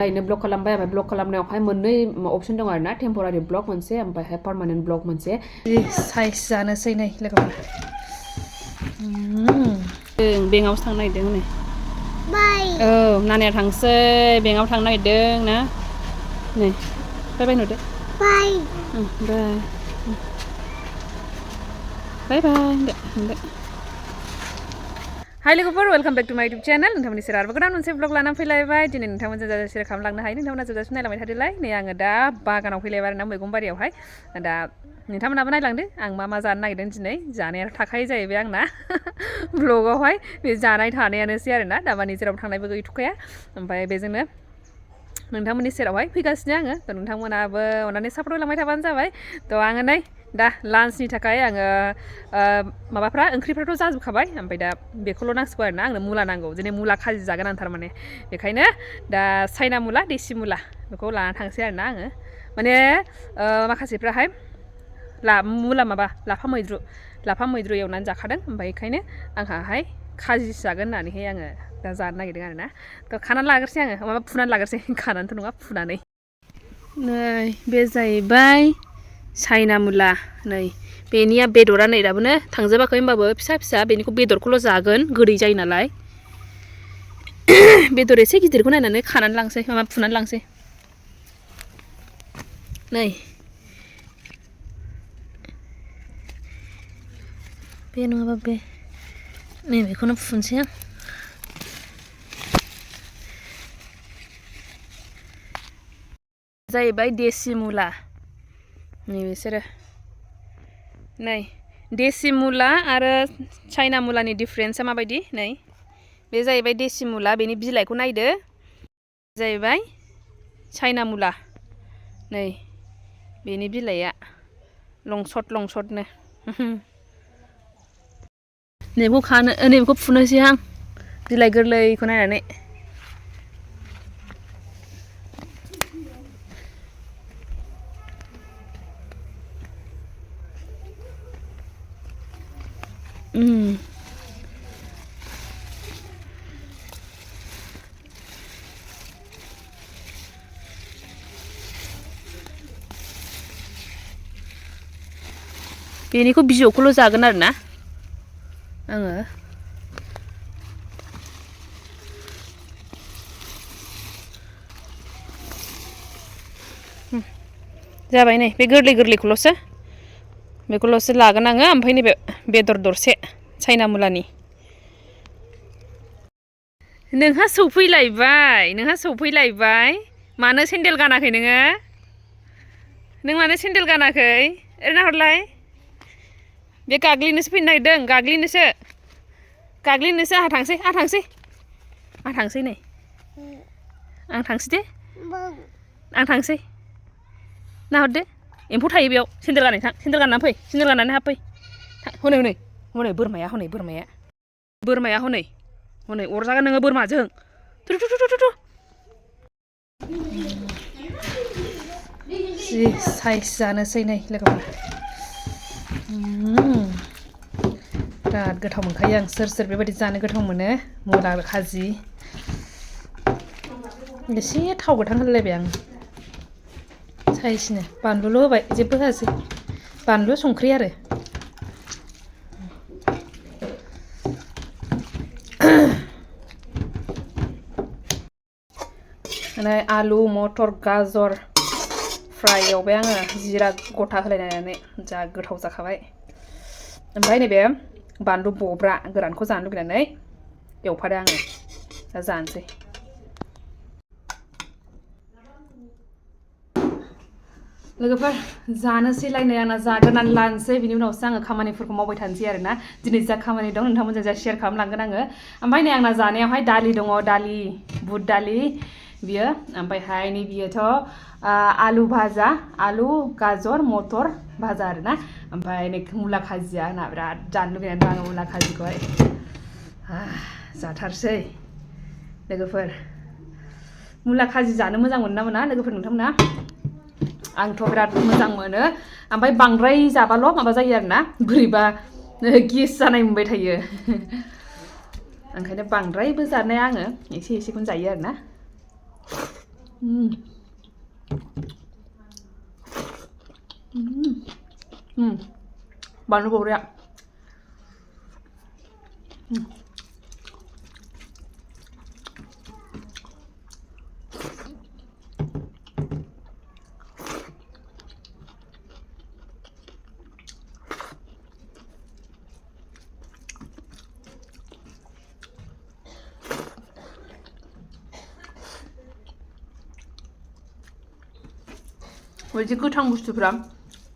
लायनो ब्लक खालामबाय ओमफ्राय ब्लक खालामनायावहाय मोननै अपसन दं आरोना टेम्परारि ब्लक मोनसे ओमफ्रायहाय पार्मानेन्ट ब्लक मोनसे साइज जानोसै नै लोगोफोर बेंकआवसो थांनो नागिरदों नै औ नानाया थांसै बेंकआव थांनो नागिरदों ना नै बाय बाय नुदो बाय बाय बाय हाय लोगोफोर वेलकाम बेक टू माय यूट्यूब चैनल नोंथांमोननि सेराव आरोबाव गोदान मोनसे ब्लग लानानै फैलायबाय दिनै नोंथांमोनजों जा शेयार खालामलांनो हायो नोंथांमोना जोबजासिम नायलांबाय थादोलाय नै आङो दा बागानाव फैलायबाय आरोना मैगं बारियावहाय दा नोंथांमोनाबो नायलांदो आं मा जानो नागिरदों दिनै जानायाथ' थाखायो जाहैबाय आंना ब्लगावहाय बे जानाय थानायानोसै आरोना दामानि जेराव थांनायबो गैथ'खाया ओमफ्राय बेजोंनो नोंथांमोननि सेरावहाय फैगासिनो आङो थ' नोंथांमोनाबो अननानै सापर्ट होलांबाय थाबानो जाबाय थ' आङो नै दा लान्चनि थाखाय आङो माबाफ्रा ओंख्रिफ्राथ' जाजोबखाबाय ओमफ्राय दा बेखौल' नांसिगौ आरोना आंनो मुला नांगौ दिनै मुला खाजि जागोन आं थारमाने बेखायनो दा चाइना मुला देसि मुला बेखौ लाना थांसै आरोना आङो माने माखासेफ्राहाय मुला माबा लाफा मैद्रु एवनानै जाखादों ओमफ्राय बेखायनो आंहाहाय खाजिसो जागोन होननानैहाय आङो दा जानो नागिरदों आरोना थ' खानानै लाग्रोसै आङो माबा फुनानै लाग्रोसै खानानैथ' नङा फुनानै नै बे जाहैबाय चाइना मुला नै बेनिया बेदरा नै दाबोनो थांजोबाखै होमबाबो फिसा फिसा बेनिखौ बेदरखौल' जागोन गोदै जायो नालाय बेदर एसे गिदिरखौ नायनानै खानानै लांसै माबा फुनानै लांसै नै बे नङाबा बे नै बेखौनो फुनसै आं जाहैबाय देसि मुला नै बिसोरो नै देसि मुला आरो चाइना मुलानि डिफारेन्सआ माबायदि नै बे जाहैबाय देसि मुला बेनि बिलाइखौ नायदो जाहैबाय चाइना मुला नै बेनि बिलाइआ लंसट नैबेखौ फुनोसै आं बिलाइ गोरलैखौ नायनानै बेनिखौ बिजौखौल' जागोन आरोना आङो जाबाय नै बे गोरलैखौल'सो बेखौल'सो लागोन आङो ओमफ्राय नैबे बेदर दरसे चाइना मुलानि नोंहा सौफैलायबाय मानो सेन्देल गानाखै नों मानो सेन्देल गानाखै ओरैनो हरलाय बे गाग्लिनोसो फैनो नागिरदों गाग्लिनोसो आंहा थांसै नै आं थांसै दे आं थांसै नाहरदो एम्फौ थायो बेयाव सेन्देल गाननानै फै सेन्देल गाननानै हाबफै हनै बोरमाया हनै अरजागोन नोङो बोरमाजों जि साइज जानोसै नै लोगोफोर बिराद गोथाव मोनखायो आं सोर बेबायदि जानो गोथाव मोनो मुला खाजि एसे थाव गोथां होलायबाय आं साइजनो बानलुल' होबाय जेबो होआसै बानलु संख्रि आरो आलु मटर गाजर फ्राय एवबाय आङो जिरा गथा होलायनानै जा गोथाव जाखाबाय ओमफ्राय नैबे बानलु बब्रा गोरानखौ जानो लुगैनानै एवफादों आङो दा जानोसै लोगोफोर जानोसैलायनो आंना जाग्रोनानै लानोसै बिनि उनावसो आङो खामानिफोरखौ मावबाय थानोसै आरोना दिनै जा खामानि दं नोंथांमोनजों जा शेयार खालामलांगोन आङो ओमफ्राय नै आंना जानायावहाय दालि दङ बुट दालि बियो ओमफ्रायहाय नै बियोथ' आलु भाजा आलु गाजर मटर भाजा आरोना ओमफ्राय नै मुला खाजिया आंना बिराद जानो लुगैनानै दं आङो मुला खाजिखौहाय जाथारसै लोगोफोर मुला खाजि जानो मोजां मोनो ना मोना लोगोफोर नोंथांमोना आंथ' बिराद मोजां मोनो ओमफ्राय बांद्राय जाबाल' माबा जायो आरोना बोरैबा गेस जानाय मोनबाय थायो ओंखायनो बांद्रायबो जानाया आङो एसेखौनो जायो आरोना बानलु बौरिया बिदि गोथां बुस्थुफ्रा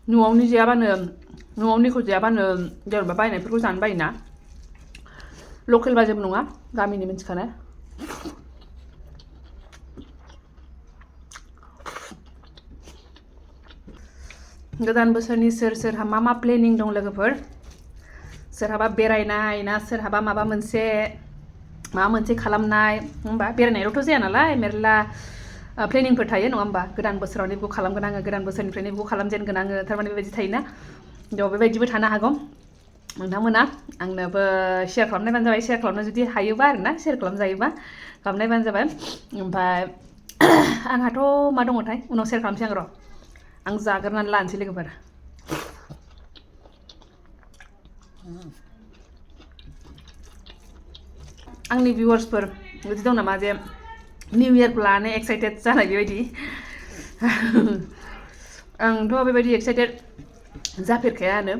न'आवनि जायाबानो न'आवनिखौ जायाबानो जेनेबा बायनायफोरखौ जानो बायोना लकेलबा जेबो नङा गामिनि मिन्थिखानाय गोदान बोसोरनि सोरहा मा प्लेनिं दं लोगोफोर सोरहाबा बेरायनाय ना सोरहाबा माबा मोनसे खालामनाय होमबा बेरायनायल'थ' जाया नालाय मेरला प्लेनिंफोर थायो नङा होमबा गोदान बोसोराव बेखौ खालामगोन आङो गोदान बोसोरनिफ्रायनो बेखौ खालामजेनगोन आङो थारमाने बेबायदि थायोना बेयाव बेबायदिबो थानो हागौ नोंथांमोना आंनोबो शेयार खालामनायबानो जाबाय शेयार खालामनो जुदि हायोबा आरोना शेयार खालामजायोबा खालामनायबानो जाबाय ओमफ्राय आंहाथ' मा दङथाय उनाव शेयार खालामसै आं र' आं जाग्रोनानै लानोसै लोगोफोर आंनि भिउवार्सफोर बिदि दं नामा जे निउ इयारखौ लानानै एक्साइटेड जानाय बेबायदि आंथ' बेबायदि एक्साइटेड जाफेरखायानो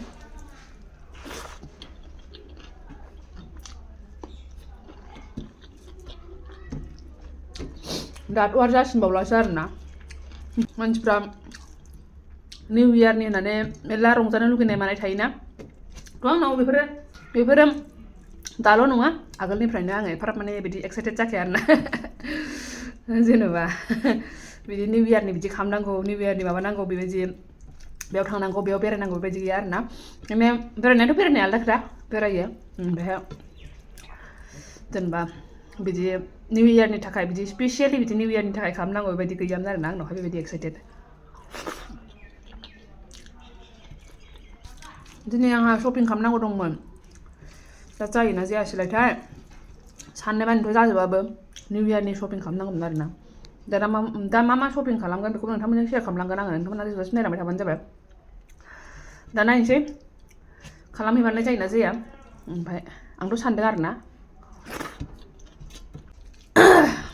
दाथ' आरो जासिनबावलासो आरोना मानसिफ्रा निउ इयारनि होननानै मेरला रंजानो लुगैनाय मानाय थायोना थ' आंनाव बेफोरो दाल' नङा आगोलनिफ्रायनो आङो एफाराब माने बिदि एक्साइटेड जाखाया आरोना जेनेबा बिदि निउ इयारनि बिदि खालामनांगौ निउ इयारनि माबा नांगौ बेबायदि बेयाव थांनांगौ बेयाव बेरायनांगौ बेबायदि गैया आरोना माने बेरायनायाथ' बेरायनाय आलदा खोथा बेरायो ओमफ्राय जेनेबा बिदि निउ इयारनि थाखाय बिदि स्पेसियेलि बिदि निउ इयारनि थाखाय खालामनांगौ बेबायदि गैयामोन आरोना आंनावहाय बेबायदि एक्साइटेड दिनै आंहा शपिं खालामनांगौ दंमोन दा जायोना जायासैलायथाय साननायमानिथ' जाजोबाबो निउ इयारनि शपिं खालामनांगौमोन आरोना दा मा शपिं खालामगोन बेखौ नोंथांमोनजों शेयार खालामलांगोन आङो नोंथांमोना जेसेबां नायलांबाय थाबानो जाबाय दा नायनोसै खालामहैमारनाय जायोना जाया ओमफ्राय आंथ' सानदों आरोना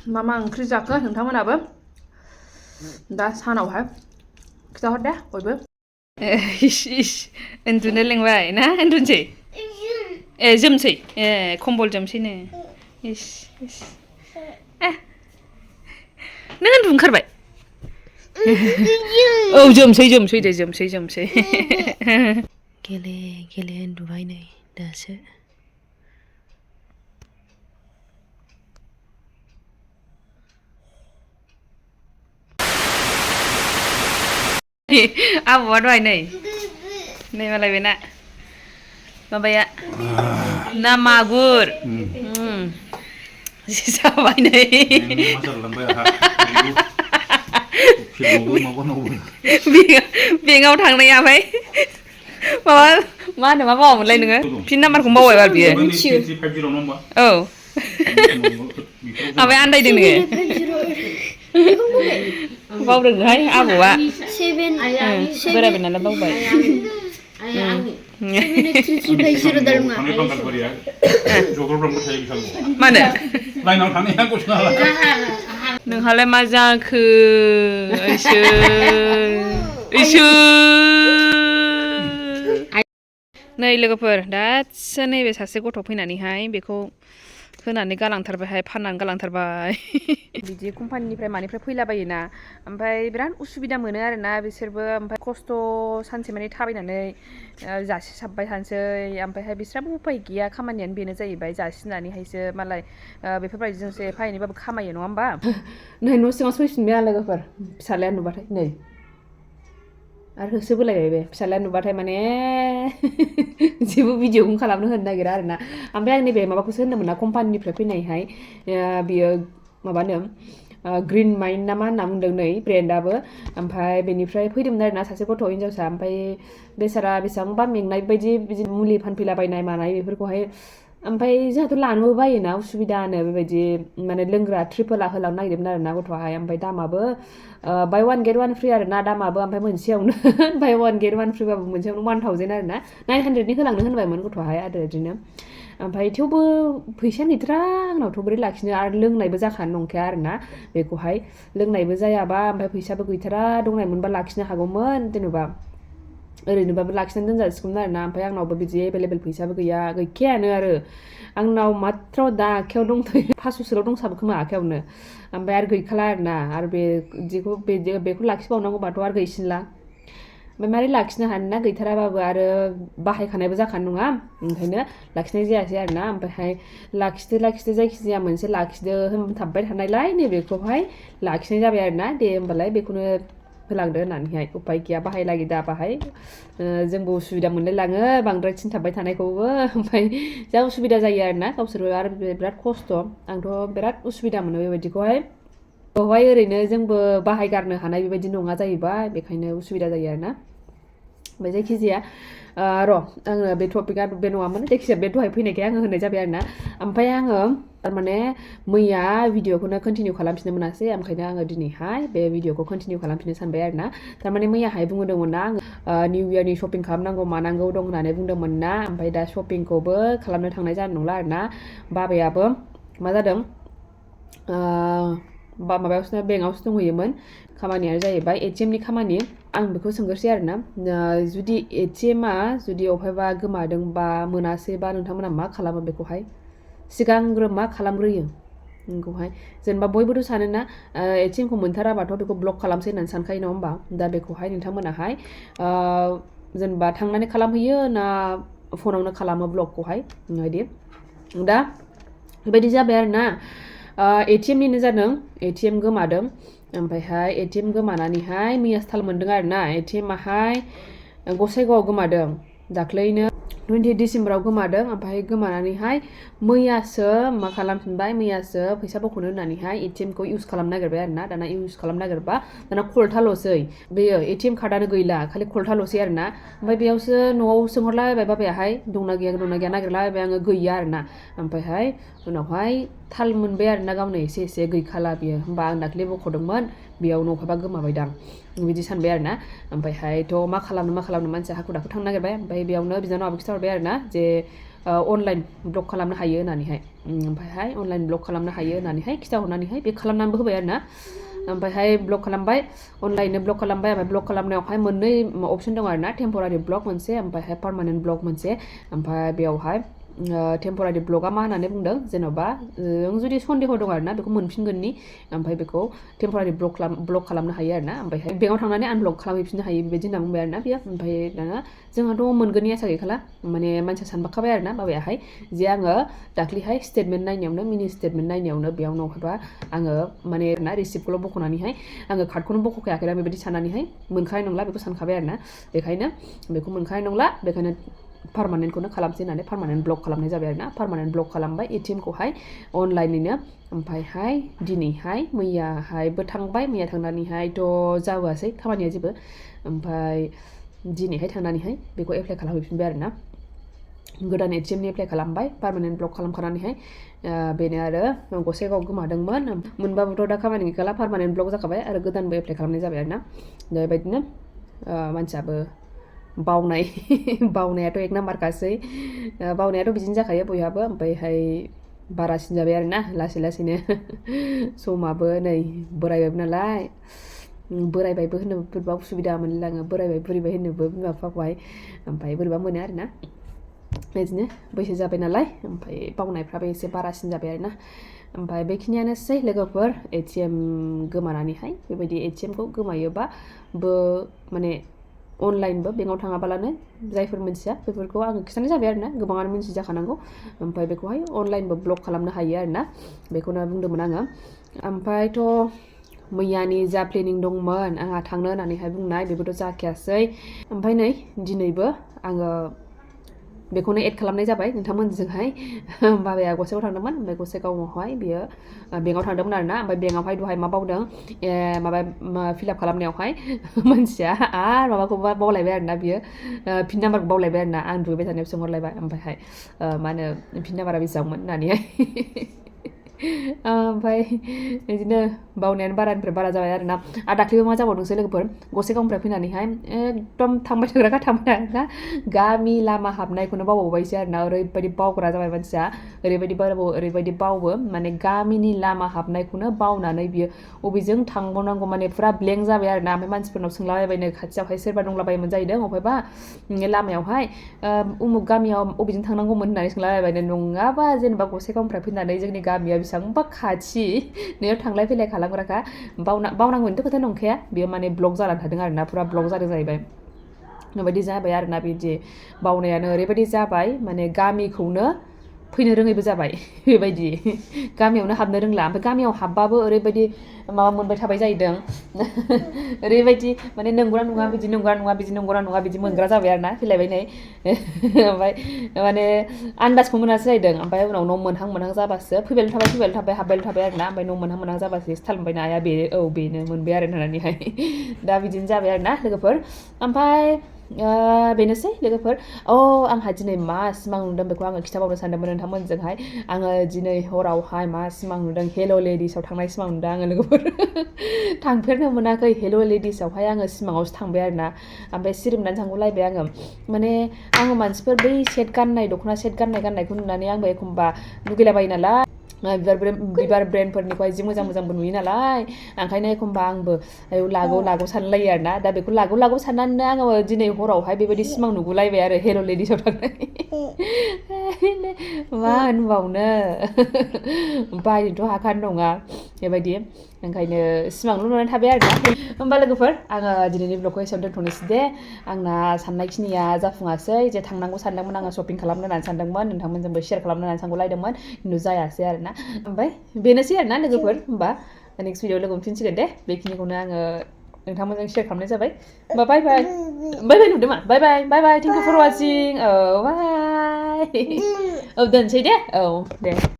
मा ओंख्रि जाखो नोंथांमोनाबो दा सानावहाय खिथाहर दे बयबो इस उन्दुनो लेंबाय ना उन्दुनोसै जोमसै खम्बल जोमसैनो इस नों उन्दुनो ओंखारबाय औ जोमसै दे जोमसै गेले उन्दुबाय नै दासो आबौआ दहाय नै मालाय बेना माबाया ना मागुर जाबाय नै बेंकआव थांनाया ओमफ्राय मा मावामोनलाय नोङो पिन नाम्बारखौ बावबायबा बियो औ ओमफ्राय आन्दायदों नोङो बावदोंहाय आबौआ बोरायबाय नालाय बावबाय मानो नोंहालाय मा जाखो नै लोगोफोर दासो नैबे सासे गथ' फैनानैहाय बेखौ होनानै गालांथारबायहाय फाननानै गालांथारबाय बिदि कम्पानिनिफ्राय मानिफ्राय फैलाबायोना ओमफ्राय बिराद उसुबिदा मोनो आरोना बिसोरबो ओमफ्राय खस्थ' सानसे माने थाबायनानै जासिसाबबाय थानोसै ओमफ्रायहाय बिस्राबो उफाय गैया खामानियानो बेनो जाहैबाय जासिनानैहायसो मालाय बेफोरबायदिजोंसो एफा एनैबाबो खामायो नङा होमबा नै न' सिङाव फैफिनबाय आं लोगोफोर फिसालाया नुबाथाय नै आरो होसोबोलायबाय बे फिसालाया नुबाथाय माने जेबो भिडिअखौनो खालामनो होनो नागिरा आरोना ओमफ्राय आं नैबे माबाखौसो होनदोंमोन ना कम्पानिनिफ्राय फैनायहाय बियो माबानो ग्रिन माइन्ड ना मा होनना बुंदों नै ब्रेन्डआबो ओमफ्राय बेनिफ्राय फैदोंमोन आरोना सासे गथ' हिनजावसा ओमफ्राय बेसारा बेसेबांबा मेंनाय बायदि बिदि मुलि फानफैलाबायनाय मानाय बेफोरखौहाय ओमफ्राय जोंहाथ' लानोबो बायोना उसुबिदानो बेबायदि माने लोंग्रा ट्रिपोला होलांनो नागिरदोंमोन आरोना गथ'आहाय ओमफ्राय दामाबो बाय वान गेट वान फ्रि आरोना दामाबो ओमफ्राय मोनसेयावनो बाय वान गेट वान फ्रिबाबो मोनसेयावनो 1000 आरोना 900नि होलांनो होनबायमोन गथ'आहाय आरो बिदिनो ओमफ्राय थेवबो फैसायानो गैथारा आंनावथ' बोरै लाखिनो आरो लोंनायबो जाखानो नंखाया आरोना बेखौहाय लोंनायबो जायाबा ओमफ्राय फैसाबो गैथारा दंनायमोनबा लाखिनो हागौमोन जेनेबा ओरैनोबाबो लाखिनानै दोनजासिगौमोन आरोना ओमफ्राय आंनावबो बिदि एभेलेबेल फैसाबो गैखायानो आरो आंनाव मात्र दा आखायाव दंथ'यो 500सोल' दंसाबो खोमा आखायावनो ओमफ्राय आरो गैखाला आरोना आरो बेखौ लाखिबावनांगौबाथ' आरो गैसिनला ओमफ्राय मारै लाखिनो हानो ना गैथाराबाबो आरो बाहायखानायबो जाखानो नङा ओंखायनो लाखिनाय जायासै आरोना ओमफ्रायहाय लाखिदो जायखिजाया मोनसे लाखिदो होनथाबबाय थानायलाय नैबेखौहाय लाखिनाय जाबाय आरोना दे होमबालाय बेखौनो होलांदो होननानैहाय उपाय गैया बाहायलागि दा बाहाय जोंबो उसुबिदा मोनलायलाङो बांद्राय थिनथाबबाय थानायखौबो ओमफ्राय जा उसुबिदा जायो आरोना गावसोरबो आरो बिराद खस्थ' आंथ' बिराद उसुबिदा मोनो बेबायदिखौहाय बेवहाय ओरैनो जोंबो बाहायगारनो हानाय बेबायदि नङा जाहैबाय बेखायनो उसुबिदा जायो आरोना ओमफ्राय जायखिजाया र' आङो बे टपिकआ बे नङामोन जायखिजाया बे दहाय फैनायखाय आङो होननाय जाबाय आरोना ओमफ्राय आङो थारमाने मैया भिडिअखौनो कन्टिनिउ खालामफिननो मोनासै ओंखायनो आङो दिनैहाय बे भिडिअखौ कन्टिनिउ खालामफिननो सानबाय आरोना थारमाने मैयाहाय बुंदोंमोन ना आङो निउ इयारनि शपिं खालामनांगौ मानांगौ दं होननानै बुंदोंमोन ना ओमफ्राय दा शपिंखौबो खालामनो थांनाय जानाय नंला आरोना बाबायाबो मा जादों माबायावसो बेंकआवसो दंहैयोमोन खामानियानो जाहैबाय ATM नि खामानि आं बेखौ सोंगोरसै आरोना जुदि ATMआ जुदि अबहायबा गोमादोंबा मोनासैबा नोंथांमोना मा खालामो बेखौहाय सिगांग्रो मा खालामग्रोयो बेखौहाय जेनेबा बयबोथ' सानोना ATMखौ मोनथाराबाथ' बेखौ ब्लक खालामसै होननानै सानखायो नङा होमबा दा बेखौहाय नोंथांमोनाहाय जेनेबा थांनानै खालामहैयो ना फनावनो खालामो ब्लकखौहाय बेबायदि दा बेबायदि जाबाय आरोना ATMनिनो जादों ATM गोमादों ओमफ्रायहाय ATM गोमानानैहाय मैया थाल मोनदों आरोना ATMआहाय गसाइगावआव गोमादों दाख्लैनो 20 डिसेम्बराव गोमादों ओमफ्राय गोमानानैहाय मैयासो मा खालामफिनबाय मैयासो फैसा बख'नो होननानैहाय ATMखौ इउज खालामनो नागिरबाय आरोना दाना इउज खालामनो नागिरबा दाना खलथाल'सै बेयो ATM कार्डआनो गैला खालि खलथाल'सै आरोना ओमफ्राय बेयावसो न'आव सोंहरलाबाय बाबायाहाय दंना गैया नागिरलाबाय आङो गैया आरोना ओमफ्रायहाय उनावहाय थाल मोनबाय आरोना गावनो एसे गैखाला बियो होमबा आं दाख्लि बख'दोंमोन बेयाव न'खौबा गोमाबायदां बिदि सानबाय आरोना ओमफ्रायहायथ' मा खालामनो मानसिया हाखु दाखु थांनो नागिरबाय ओमफ्राय बेयावनो बिनानावआबो खिथाहरबाय आरोना जे अनलाइन ब्लक खालामनो हायो होननानैहाय ओमफ्रायहाय अनलाइन ब्लक खालामनो हायो होननानैहाय खिथाहरनानैहाय बे खालामनानैबो होबाय आरोना ओमफ्रायहाय ब्लक खालामबाय अनलाइननो ब्लक खालामबाय ओमफ्राय ब्लक खालामनायावहाय मोननै अपसन दं आरोना टेम्परारि ब्लक मोनसे ओमफ्रायहाय पार्मानेन्ट ब्लक मोनसे ओमफ्राय बेयावहाय टेम्परारि ब्लकआ मा होननानै बुंदों जेन'बा नों जुदि सन्देह दं आरोना बेखौ मोनफिनगोननि ओमफ्राय बेखौ टेम्परारि ब्लक खालामनो हायो आरोना ओमफ्रायहाय बेंकआव थांनानै आनब्लक खालामहैफिननो हायो बेबायदि होनना बुंबाय आरोना बेयो ओमफ्राय दाना जोंहाथ' मोनगोननि आसा गैखाला माने मानसिया सानबाखाबाय आरोना बाबायाहाय जे आङो दाख्लैहाय स्टेटमेन्ट नायनायावनो मिनि स्टेटमेन्ट नायनायावनो बेयाव नङाबा आङो माने ना रिसिप्टखौल' बख'नानैहाय आङो कार्डखौनो बख'खायाखैना बेबायदि साननानैहाय मोनखानाय नंला बेखौ सानखाबाय आरोना बेखायनो बेखौ मोनखानाय नंला बेखायनो पार्मानेन्टखौनो खालामसै होननानै पार्मानेन्ट ब्लक खालामनाय जाबाय आरोना पार्मानेन्ट ब्लक खालामबाय ATMखौहाय अनलाइनैनो ओमफ्रायहाय दिनैहाय मैयाहायबो थांबाय मैया थांनानैहायथ' जाबोआसै खामानिया जेबो ओमफ्राय दिनैहाय थांनानैहाय बेखौ एप्लाइ खालामहैफिनबाय आरोना गोदान ATMनि एप्लाइ खालामबाय पार्मानेन्ट ब्लक खालामखानानैहाय बेनो आरो गसाइगावआव गोमादोंमोन मोनबाबोथ' दा खामानि गैखाला पार्मानेन्ट ब्लक जाखाबाय आरो गोदानबो एप्लाइ खालामनाय जाबाय आरोना दा बेबायदिनो मानसियाबो बावनायाथ' एक नाम्बारखासै बावनायाथ' बिदिनो जाखायो बयहाबो ओमफ्रायहाय बारासिन जाबाय आरोना लासैनो समाबो नै बोरायबायबो नालाय बोरायबायबो होनो बोरैबा उसुबिदा मोनलाङो बोरायबाय बुरिबाय होनोबो बिमा बिफाखौहाय ओमफ्राय बोरैबा मोनो आरोना बिदिनो बैसो जाबाय नालाय ओमफ्राय बावनायफ्राबो एसे बारासिन जाबाय आरोना ओमफ्राय बेखिनियानोसै लोगोफोर ATM गोमानानैहाय बेबायदि ATMखौ गोमायोबाबो माने अनलाइनबो बेंकआव थाङाबालानो जायफोर मिन्थिया बेफोरखौ आङो खिन्थानाय जाबाय आरोना गोबाङानो मिन्थिजाखानांगौ ओमफ्राय बेखौहाय अनलाइनबो ब्लक खालामनो हायो आरोना बेखौनो बुंदोंमोन आङो ओमफ्रायथ' मैयानि जा प्लेनिं दंमोन आंहा थांनो होननानैहाय बुंनाय बेबोथ' जाखायासै ओमफ्राय नै दिनैबो आङो बेखौनो एड खालामनाय जाबाय नोंथांमोनजोंहाय बाबाया गसाइगाव थांदोंमोन ओमफ्राय गसाइगावआवहाय बियो बेंकआव थांदोंमोन आरोना ओमफ्राय बेंकआवहाय दहाय मा बावदों माबा फिलआप खालामनायावहाय मानसिया आरो माबाखौ बावलायबाय आरोना बियो पिन नाम्बारखौ बावलायबाय आरोना आं दुगैबाय थानायाव सोंहरलायबाय ओमफ्रायहाय मा होनो पिन नाम्बारा बेसेबांमोन होननानैहाय ओमफ्राय बिदिनो बावनायानो बारानिफ्राय बारा जाबाय आरोना आरो दाख्लैबो मा जाबावदोंसो लोगोफोर गसाइगावनिफ्राय फैनानैहाय एकदम थांबाय थाबाय आरोना गामि लामा हाबनायखौनो बावबावबायसो आरोना ओरैबायदि बावग्रा जाबाय मानसिया ओरैबायदि बावो माने गामिनि लामा हाबनायखौनो बावनानै बियो बबेजों थांबावनांगौ माने फुरा ब्लेंक जाबाय आरोना ओमफ्राय मानसिफोरनाव सोंलाबायबायनो खाथियावहाय सोरबा दंलाबायोमोन जाहैदों अबेबा लामायावहाय उमुक गामियाव बबेजों थांनांगौमोन होननानै सोंलाबायबायनो नङाबा जेनेबा गसाइगावनिफ्राय फैनानै जोंनि गामिया बेसेबांबा खाथि नोङो थांलाय फैलाय खालामग्राखा बावनांगौनिथ' खोथा नंखाया बेयो माने ब्लक जानानै थादों आरोना फुरा ब्लक जादों जाहैबाय बेबायदि जाबाय आरोना बिदि बावनायानो ओरैबायदि जाबाय माने गामिखौनो फैनो रोङैबो जाबाय बेबायदि गामियावनो हाबनो रोंला ओमफ्राय गामियाव हाबबाबो ओरैबायदि माबा मोनबाय थाबाय जाहैदों ओरैबायदि माने नंगौना नङा बिदि नंगौना नङा बिदि नंगौना नङा बिदि मोनग्रा जाबाय आरोना फैलायबाय नै ओमफ्राय माने आन्दाजखौ मोनासै जाहैदों ओमफ्राय उनाव न' मोनहां जाबासो फैबायल' थाबाय हाबबायल' थाबाय आरोना ओमफ्राय न' मोनहां जाबासो थाल मोनबाय नाया बेनो मोनबाय आरो होननानैहाय दा बिदिनो जाबाय आरोना लोगोफोर ओमफ्राय बेनोसै लोगोफोर आंहा दिनै मा सिमां नुदों बेखौ आङो खिथाबावनो सानदोंमोन नोंथांमोनजोंहाय आङो दिनै हरावहाय मा सिमां नुदों हेल' लेडिसाव थांनाय सिमां नुदों आङो लोगोफोर थांफेरनो मोनाखै हेल' लेडिसावहाय आङो सिमाङावसो थांबाय आरोना ओमफ्राय सिरिमनानै थांगौलायबाय आङो माने आङो मानसिफोर बै सेट गाननाय दख'ना सेट गाननायखौ नुनानै आंबो एखमबा लुगैलाबायो नालाय बिबार ब्रेन्डफोरनिखौहाय जि मोजांबो नुयो नालाय ओंखायनो एखमबा आंबो लागौ सानलायो आरोना दा बेखौ लागौ साननानैनो आङो दिनै हरावहाय बेबायदि सिमां नुगुलायबाय आरो हेल' लेडिसाव थांनाय मा होनबावनो बायनोथ' हाखानो नङा बेबायदि ओंखायनो सिमांल' नुनानै थाबाय आरोना होमबा लोगोफोर आङो दिनैनि ब्लगखौ एसेयावनो दोनथ'नोसै दे आंना साननायखिनिया जाफुङासै जे थांनांगौ सानदोंमोन आङो शपिं खालामनो होननानै सानदोंमोन नोंथांमोनजोंबो शेयार खालामनो होननानै सानगुलायदोंमोन खिन्थु जायासै आरोना ओमफ्राय बेनोसै आरोना लोगोफोर होमबा नेक्स्ट भिडिअ लोगो मोनफिनसिगोन दे बेखिनिखौनो आङो नोंथांमोनजों शेयार खालामनाय जाबाय होमबा बाय नुदों मा बाय थेंक इउ फर वाचिं बाय दोनसै दे दे